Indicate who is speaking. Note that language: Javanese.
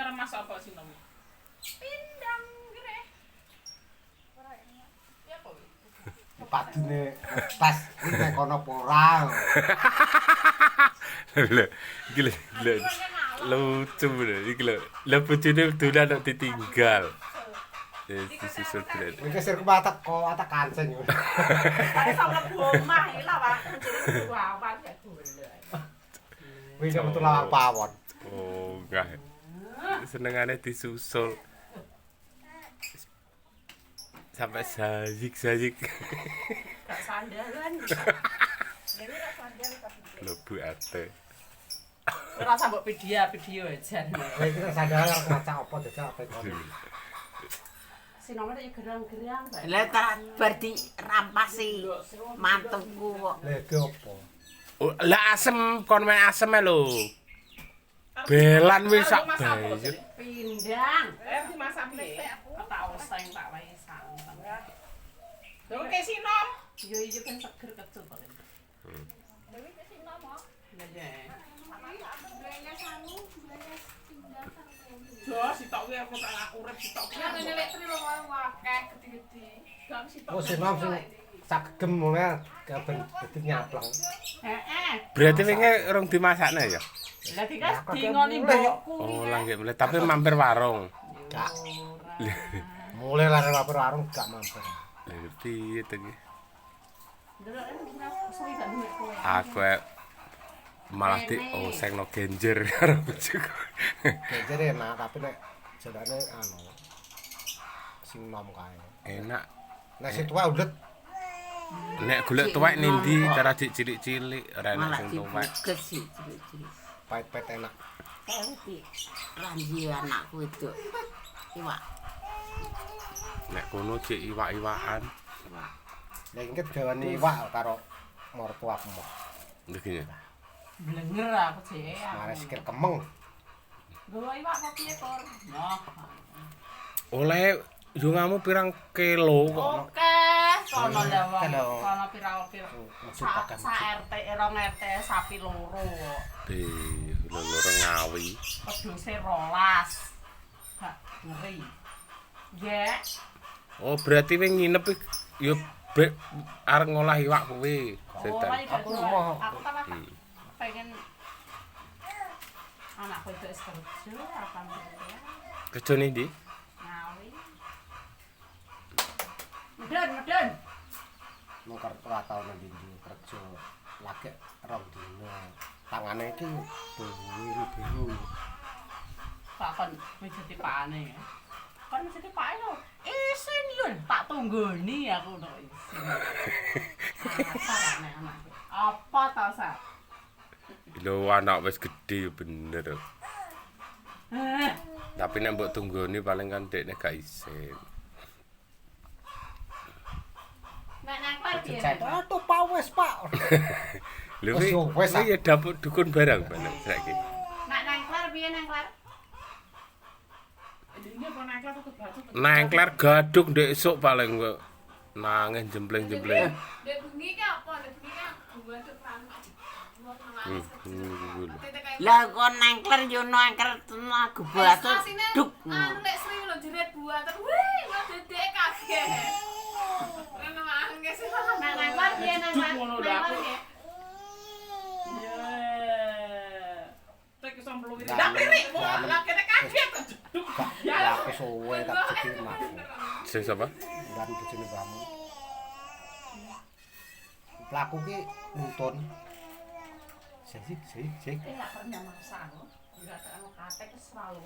Speaker 1: arep masak apa sih nomu? Pindang gere. Ora enak. Ya apa wi?
Speaker 2: Padune tes iki nek kono ora.
Speaker 3: Lho, iki lho. Lucu bener iki lho. Lah bojone dolan kok ditinggal. Disusul tren.
Speaker 2: Iki sirku atak kancing.
Speaker 1: Kayak sama omah iki lah Pak. Awan ya golek.
Speaker 2: Wis betul lawang pawon.
Speaker 3: Oh, enggak. Senengane disusul. Sampai sajik-sajik.
Speaker 1: Gak sandalan. Dene ra sandal tapi.
Speaker 3: Lebu ate.
Speaker 1: Ora sambok video jan.
Speaker 2: Iki sadar maca apa dadak apa kono.
Speaker 1: Sinome ya gerang-gerang, Pak.
Speaker 4: Lah tak berarti rampasi mantuku kok.
Speaker 2: Lha iki apa?
Speaker 3: Oh, lah asem kon main asem lho. Belan wis sak bayu.
Speaker 1: Pindang. Dimasak piye? Tak oseng tak wae santen. Oke sinom. Yo iki kan seger kecut kok. Dewi ke sinom kok. Lah ya. Jos sitok kuwi aku tak urip sitok kuwi. Ya ngene lek tri lho akeh gede-gede. Gak sitok.
Speaker 2: Oh sinom sing sagem mulai kaben dadi nyapleng.
Speaker 1: Heeh.
Speaker 3: Berarti wingi rong dimasakne ya?
Speaker 1: Lah dikas dingoni mbokku.
Speaker 3: Oh, lah nggih mulai tapi mampir warung.
Speaker 2: Gak. Mulai lare lapor warung gak mampir.
Speaker 3: Lah piye to iki?
Speaker 1: Delok suwi gak duwe kowe.
Speaker 3: Aku malah diosengno genjer karo bojoku.
Speaker 2: Genjer enak tapi nek jenenge anu sing nom kae.
Speaker 3: Enak.
Speaker 2: Nek sing tuwa ulet
Speaker 3: Nek golek tuwek nindi cara cilik-cilik ora enak
Speaker 4: Malah
Speaker 3: sing tuwek.
Speaker 4: dibuket sih cilik-cilik.
Speaker 2: pahit-pahit enak.
Speaker 4: Kayak iki ranji anakku itu. Iwak.
Speaker 3: Nek kono cek iwak-iwakan.
Speaker 2: Nek iki gawane iwak karo mertuaku.
Speaker 3: Begini.
Speaker 1: Blenger aku cek.
Speaker 2: Mare sikil kemeng.
Speaker 1: Gowo iwak kok piye, Por? Nah.
Speaker 3: Oleh yo ngamu pirang kilo kok.
Speaker 1: Oke, sono lah wong.
Speaker 2: Kalau
Speaker 1: Sono pira-pira.
Speaker 2: maksud pakai
Speaker 1: Sa RT 2 RT sapi loro.
Speaker 3: Loro ngawi.
Speaker 1: Pedose 12. Gak ngeri. Ya.
Speaker 3: Oh, berarti wing nginep yo arep ngolah iwak kuwi. Setan.
Speaker 2: Aku mau.
Speaker 1: Aku kan pengen anakku itu kerja apa namanya?
Speaker 3: Kerja ndi?
Speaker 1: Ngawi. Medun.
Speaker 2: mau ora tau nang ndi kerja lagi rong dino. Tangane iki biru-biru.
Speaker 1: Pak kon wis ditipane. Kon wis ditipane lho. Isin yo tak tunggoni aku tok isin. Sarane anakku. Apa ta sa?
Speaker 3: Lho anak wis gedhe bener. Tapi nek mbok tunggoni paling kan dekne gak isin.
Speaker 1: Nek nang klar piye?
Speaker 2: Aduh Pak wis Pak.
Speaker 3: Lho
Speaker 2: Wis,
Speaker 3: ya dapur dukun barang banget saiki.
Speaker 1: Nek nang klar piye nang klar? Ini apa nang klar tuh batu.
Speaker 3: Nengkler gaduk ndek esuk paling kok nangis jempleng-jempleng.
Speaker 1: Dek bengi ki apa? Dek bengi ki gua tuh pranok.
Speaker 4: Lah kon nengkler yo nengkler tenaga batu. Duk.
Speaker 1: Anu nek Sri lho jerit buat. Wih, lho dedek kaget. Rene nangis sih nang klar piye nang klar? Nang klar piye? Tek sampe lu. Dak pirik, lah kene kaget.
Speaker 2: Ya wis suwe tak dikit mah.
Speaker 3: Sing sapa?
Speaker 2: Dan bojone kamu. Pelaku ki nuntun. Sik.
Speaker 1: Enggak pernah masak. Enggak ada katek selalu